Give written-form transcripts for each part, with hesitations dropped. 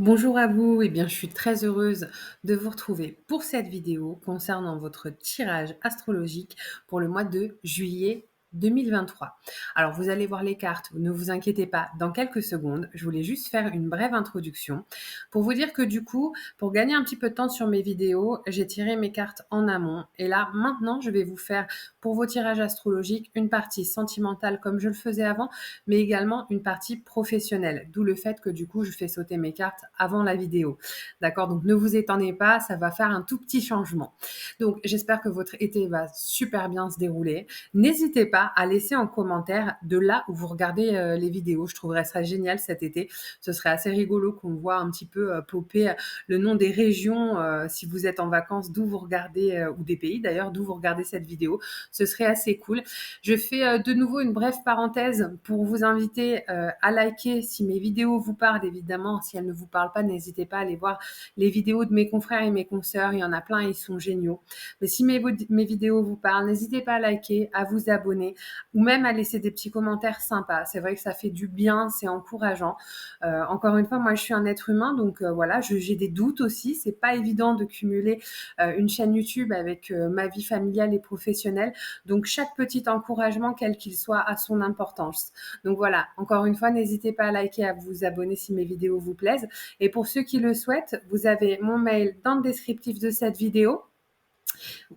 Bonjour à vous, je suis très heureuse de vous retrouver pour cette vidéo concernant votre tirage astrologique pour le mois de juillet 2023. Alors vous allez voir les cartes, ne vous inquiétez pas, dans quelques secondes, je voulais juste faire une brève introduction pour vous dire que du coup, pour gagner un petit peu de temps sur mes vidéos, j'ai tiré mes cartes en amont et là maintenant je vais vous faire pour vos tirages astrologiques une partie sentimentale comme je le faisais avant, mais également une partie professionnelle, d'où le fait que du coup je fais sauter mes cartes avant la vidéo. D'accord? Donc ne vous étonnez pas, ça va faire un tout petit changement. Donc j'espère que votre été va super bien se dérouler. N'hésitez pas à laisser en commentaire de là où vous regardez les vidéos. Je trouverais ça génial cet été. Ce serait assez rigolo qu'on voit un petit peu popper le nom des régions si vous êtes en vacances, d'où vous regardez, ou des pays d'ailleurs, d'où vous regardez cette vidéo. Ce serait assez cool. Je fais de nouveau une brève parenthèse pour vous inviter à liker si mes vidéos vous parlent. Évidemment, si elles ne vous parlent pas, n'hésitez pas à aller voir les vidéos de mes confrères et mes consoeurs. Il y en a plein, ils sont géniaux. Mais si mes vidéos vous parlent, n'hésitez pas à liker, à vous abonner ou même à laisser des petits commentaires sympas. C'est vrai que ça fait du bien, c'est encourageant. Encore une fois, moi je suis un être humain, donc voilà, j'ai des doutes aussi. C'est pas évident de cumuler une chaîne YouTube avec ma vie familiale et professionnelle. Donc chaque petit encouragement, quel qu'il soit, a son importance. Donc voilà, encore une fois, n'hésitez pas à liker, à vous abonner si mes vidéos vous plaisent. Et pour ceux qui le souhaitent, vous avez mon mail dans le descriptif de cette vidéo.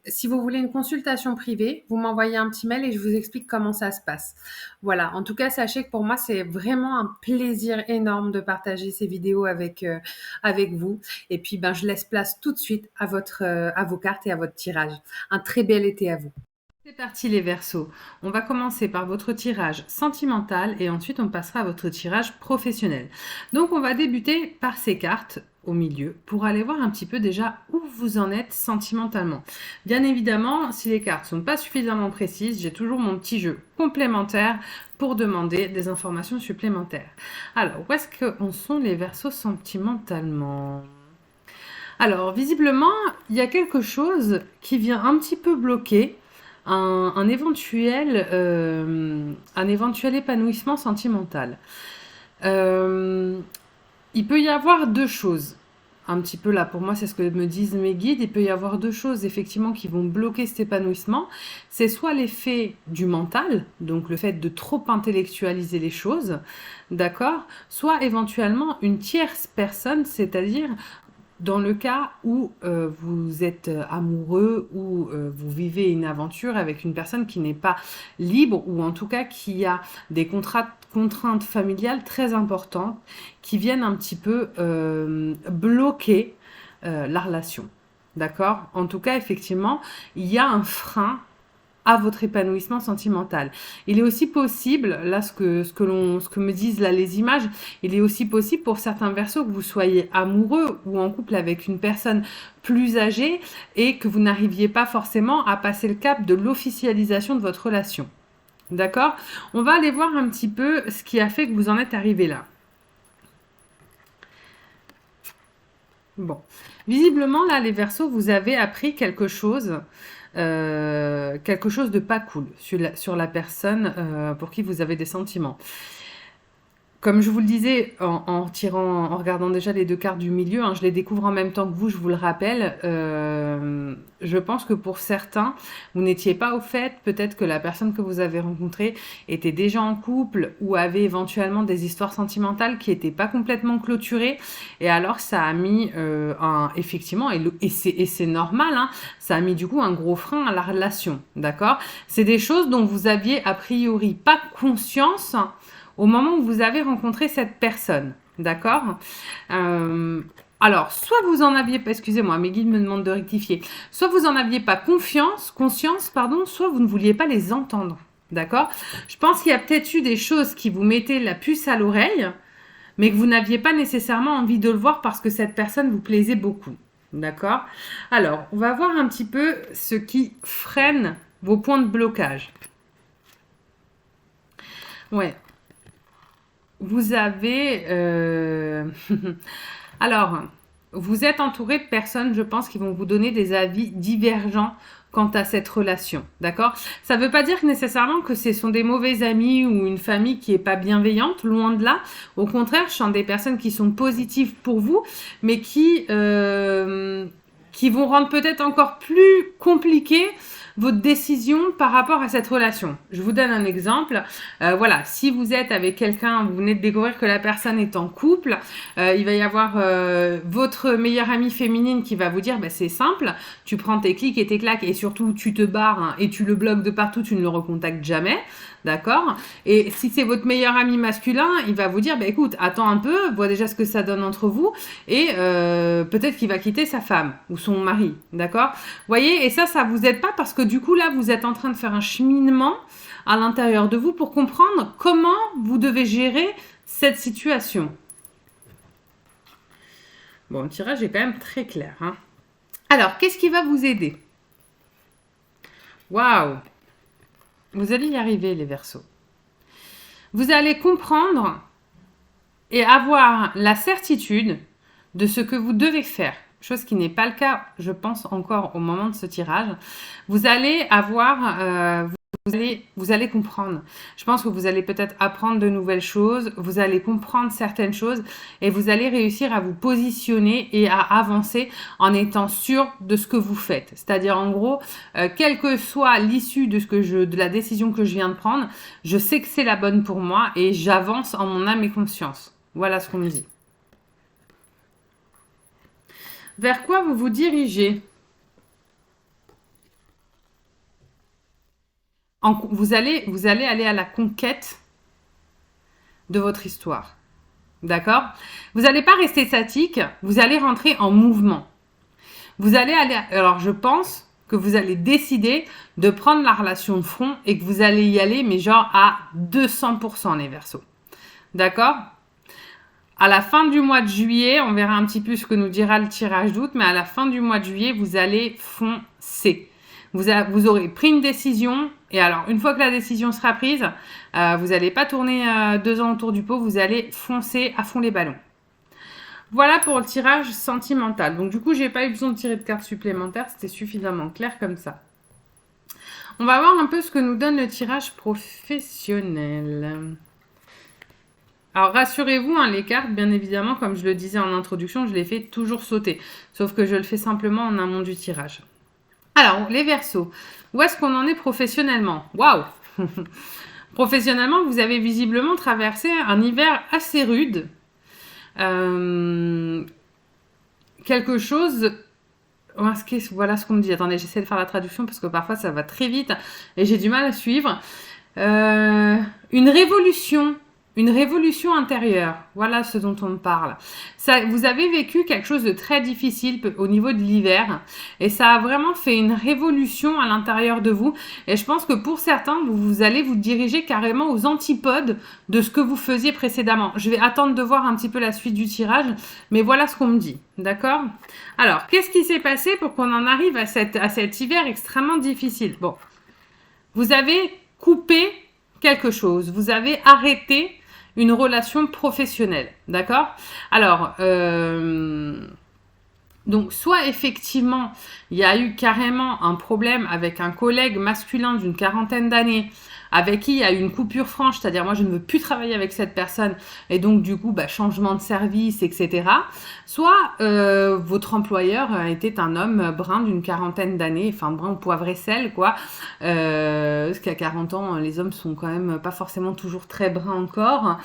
Si vous voulez une consultation privée, vous m'envoyez un petit mail et je vous explique comment ça se passe. Voilà, en tout cas, sachez que pour moi, c'est vraiment un plaisir énorme de partager ces vidéos avec vous. Et puis, je laisse place tout de suite à vos cartes et à votre tirage. Un très bel été à vous. C'est parti les Verseaux. On va commencer par votre tirage sentimental et ensuite on passera à votre tirage professionnel. Donc on va débuter par ces cartes au milieu pour aller voir un petit peu déjà où vous en êtes sentimentalement. Bien évidemment, si les cartes sont pas suffisamment précises, j'ai toujours mon petit jeu complémentaire pour demander des informations supplémentaires. Alors, où est-ce qu'en sont les Verseaux sentimentalement? Alors, visiblement, il y a quelque chose qui vient un petit peu bloquer un éventuel épanouissement sentimental. Euh, il peut y avoir deux choses. Un petit peu là, pour moi, c'est ce que me disent mes guides. Il peut y avoir deux choses effectivement qui vont bloquer cet épanouissement. C'est soit l'effet du mental, donc le fait de trop intellectualiser les choses, d'accord? Soit éventuellement une tierce personne, c'est-à-dire dans le cas où vous êtes amoureux ou vous vivez une aventure avec une personne qui n'est pas libre ou en tout cas qui a des contraintes familiales très importantes qui viennent un petit peu bloquer la relation. D'accord? En tout cas, effectivement, il y a un frein à votre épanouissement sentimental. Il est aussi possible, là ce que me disent là les images, il est aussi possible pour certains Verseaux que vous soyez amoureux ou en couple avec une personne plus âgée et que vous n'arriviez pas forcément à passer le cap de l'officialisation de votre relation. D'accord? On va aller voir un petit peu ce qui a fait que vous en êtes arrivé là. Bon, visiblement là les Verseaux, vous avez appris quelque chose de pas cool sur la personne pour qui vous avez des sentiments. Comme je vous le disais, en regardant déjà les deux cartes du milieu, hein, je les découvre en même temps que vous, je vous le rappelle. Je pense que pour certains, vous n'étiez pas au fait, peut-être que la personne que vous avez rencontrée était déjà en couple ou avait éventuellement des histoires sentimentales qui n'étaient pas complètement clôturées. Et alors, ça a mis effectivement, et c'est normal, hein, ça a mis du coup un gros frein à la relation, d'accord? C'est des choses dont vous aviez a priori pas conscience au moment où vous avez rencontré cette personne. D'accord alors, soit vous en aviez pas, excusez-moi, mes guides me demandent de rectifier, soit vous en aviez pas conscience, pardon, soit vous ne vouliez pas les entendre. D'accord? Je pense qu'il y a peut-être eu des choses qui vous mettaient la puce à l'oreille, mais que vous n'aviez pas nécessairement envie de le voir parce que cette personne vous plaisait beaucoup. D'accord? Alors, on va voir un petit peu ce qui freine vos points de blocage. Ouais, vous avez... Alors, vous êtes entouré de personnes, je pense, qui vont vous donner des avis divergents quant à cette relation, d'accord? Ça ne veut pas dire nécessairement que ce sont des mauvais amis ou une famille qui n'est pas bienveillante, loin de là. Au contraire, je sens des personnes qui sont positives pour vous, mais qui vont rendre peut-être encore plus compliqué votre décision par rapport à cette relation. Je vous donne un exemple. Voilà, si vous êtes avec quelqu'un, vous venez de découvrir que la personne est en couple, il va y avoir votre meilleure amie féminine qui va vous dire, bah, c'est simple, tu prends tes clics et tes claques et surtout tu te barres hein, et tu le bloques de partout, tu ne le recontactes jamais. D'accord? Et si c'est votre meilleur ami masculin, il va vous dire, bah, écoute, attends un peu, vois déjà ce que ça donne entre vous et peut-être qu'il va quitter sa femme ou son mari. D'accord? Voyez, et ça vous aide pas parce que du coup, là, vous êtes en train de faire un cheminement à l'intérieur de vous pour comprendre comment vous devez gérer cette situation. Bon, le tirage est quand même très clair. Hein. Alors, qu'est-ce qui va vous aider? Waouh! Vous allez y arriver, les Verseaux. Vous allez comprendre et avoir la certitude de ce que vous devez faire. Chose qui n'est pas le cas, je pense, encore au moment de ce tirage. Vous allez avoir... vous allez comprendre. Je pense que vous allez peut-être apprendre de nouvelles choses, vous allez comprendre certaines choses et vous allez réussir à vous positionner et à avancer en étant sûr de ce que vous faites. C'est-à-dire en gros, quelle que soit l'issue de la décision que je viens de prendre, je sais que c'est la bonne pour moi et j'avance en mon âme et conscience. Voilà ce qu'on me dit. Vers quoi vous vous dirigez? Vous allez aller à la conquête de votre histoire. D'accord? Vous n'allez pas rester statique, vous allez rentrer en mouvement. Vous allez aller... Alors, je pense que vous allez décider de prendre la relation de front et que vous allez y aller, mais genre à 200% les Verseaux. D'accord? À la fin du mois de juillet, on verra un petit peu ce que nous dira le tirage d'août, mais à la fin du mois de juillet, vous allez foncer. Vous aurez pris une décision, et alors une fois que la décision sera prise, vous n'allez pas tourner 2 ans autour du pot, vous allez foncer à fond les ballons. Voilà pour le tirage sentimental. Donc du coup, j'ai pas eu besoin de tirer de cartes supplémentaires, c'était suffisamment clair comme ça. On va voir un peu ce que nous donne le tirage professionnel. Alors rassurez-vous, hein, les cartes, bien évidemment, comme je le disais en introduction, je les fais toujours sauter. Sauf que je le fais simplement en amont du tirage. Alors, les Verseaux, où est-ce qu'on en est professionnellement? Waouh! Professionnellement, vous avez visiblement traversé un hiver assez rude. Quelque chose... Voilà ce qu'on me dit. Attendez, j'essaie de faire la traduction parce que parfois ça va très vite et j'ai du mal à suivre. Une révolution intérieure. Voilà ce dont on me parle. Vous avez vécu quelque chose de très difficile au niveau de l'hiver et ça a vraiment fait une révolution à l'intérieur de vous. Et je pense que pour certains, vous allez vous diriger carrément aux antipodes de ce que vous faisiez précédemment. Je vais attendre de voir un petit peu la suite du tirage, mais voilà ce qu'on me dit. D'accord? Alors, qu'est-ce qui s'est passé pour qu'on en arrive à cet hiver extrêmement difficile? Bon, vous avez coupé quelque chose, vous avez arrêté une relation professionnelle, d'accord? Alors, donc soit effectivement, il y a eu carrément un problème avec un collègue masculin d'une 40aine d'années avec qui il y a eu une coupure franche, c'est-à-dire moi je ne veux plus travailler avec cette personne et donc du coup changement de service, etc. Soit votre employeur était un homme brun d'une 40aine d'années, enfin brun au poivre et sel quoi, parce qu'à 40 ans les hommes sont quand même pas forcément toujours très bruns encore.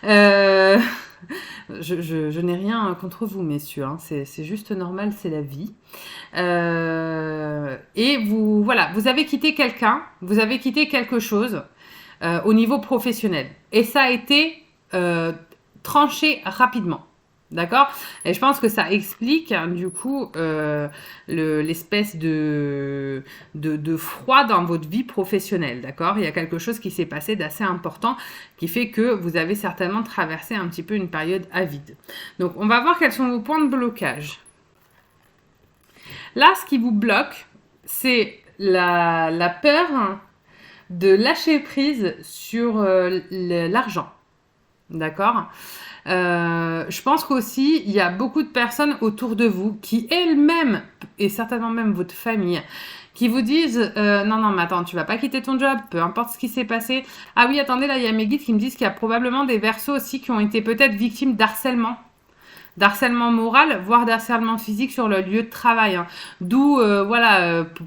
Je n'ai rien contre vous, messieurs. Hein. C'est juste normal, c'est la vie. Et vous avez quitté quelqu'un, vous avez quitté quelque chose au niveau professionnel. Et ça a été tranché rapidement. D'accord? Et je pense que ça explique, hein, du coup, l'espèce de froid dans votre vie professionnelle. D'accord? Il y a quelque chose qui s'est passé d'assez important qui fait que vous avez certainement traversé un petit peu une période avide. Donc, on va voir quels sont vos points de blocage. Là, ce qui vous bloque, c'est la peur de lâcher prise sur l'argent. D'accord? Je pense qu'aussi, il y a beaucoup de personnes autour de vous qui elles-mêmes, et certainement même votre famille, qui vous disent non, non, mais attends, tu vas pas quitter ton job, peu importe ce qui s'est passé. Ah oui, attendez, là, il y a mes guides qui me disent qu'il y a probablement des Verseaux aussi qui ont été peut-être victimes d'harcèlement moral, voire d'harcèlement physique sur le lieu de travail. Hein. D'où,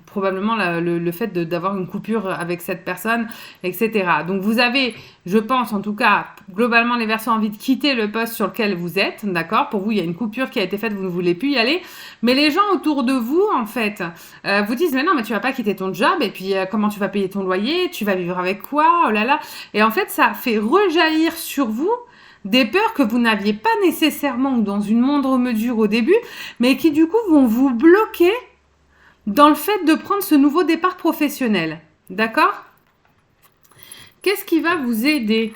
probablement le fait d'avoir une coupure avec cette personne, etc. Donc vous avez, je pense en tout cas, globalement les Verseaux envie de quitter le poste sur lequel vous êtes, d'accord? Pour vous, il y a une coupure qui a été faite, vous ne voulez plus y aller. Mais les gens autour de vous, en fait, vous disent, mais non, mais tu vas pas quitter ton job, et puis comment tu vas payer ton loyer? Tu vas vivre avec quoi? Oh là là. Et en fait, ça fait rejaillir sur vous des peurs que vous n'aviez pas nécessairement ou dans une moindre mesure au début, mais qui du coup vont vous bloquer dans le fait de prendre ce nouveau départ professionnel. D'accord? Qu'est-ce qui va vous aider?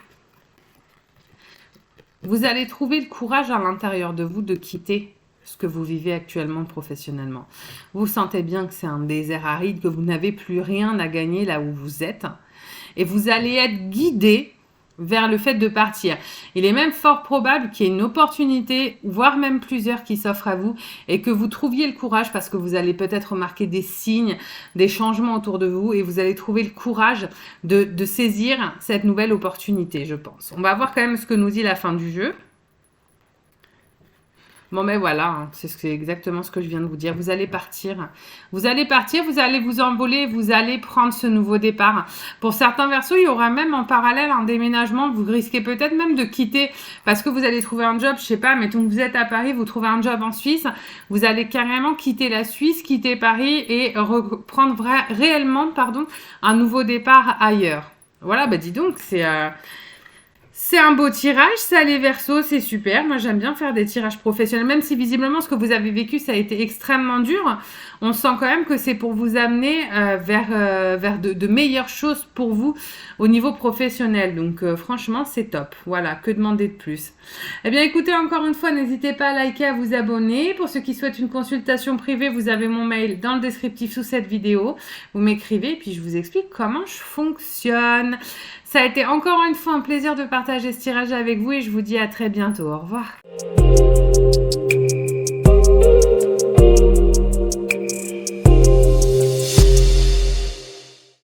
Vous allez trouver le courage à l'intérieur de vous de quitter ce que vous vivez actuellement professionnellement. Vous sentez bien que c'est un désert aride, que vous n'avez plus rien à gagner là où vous êtes. Et vous allez être guidé vers le fait de partir. Il est même fort probable qu'il y ait une opportunité, voire même plusieurs qui s'offrent à vous et que vous trouviez le courage parce que vous allez peut-être remarquer des signes, des changements autour de vous et vous allez trouver le courage de saisir cette nouvelle opportunité, je pense. On va voir quand même ce que nous dit la fin du jeu. Bon, mais voilà, hein, c'est exactement ce que je viens de vous dire. Vous allez partir. Vous allez partir, vous allez vous envoler, vous allez prendre ce nouveau départ. Pour certains Verseaux, il y aura même en parallèle un déménagement. Vous risquez peut-être même de quitter parce que vous allez trouver un job, je sais pas, mettons que vous êtes à Paris, vous trouvez un job en Suisse. Vous allez carrément quitter la Suisse, quitter Paris et reprendre réellement un nouveau départ ailleurs. Voilà, bah dis donc, c'est un beau tirage, ça les Verseaux, c'est super. Moi, j'aime bien faire des tirages professionnels, même si visiblement ce que vous avez vécu, ça a été extrêmement dur. On sent quand même que c'est pour vous amener vers de meilleures choses pour vous au niveau professionnel. Donc, franchement, c'est top. Voilà, que demander de plus? Eh bien, écoutez, encore une fois, n'hésitez pas à liker, à vous abonner. Pour ceux qui souhaitent une consultation privée, vous avez mon mail dans le descriptif sous cette vidéo. Vous m'écrivez et puis je vous explique comment je fonctionne. Ça a été encore une fois un plaisir de partager ce tirage avec vous et je vous dis à très bientôt. Au revoir.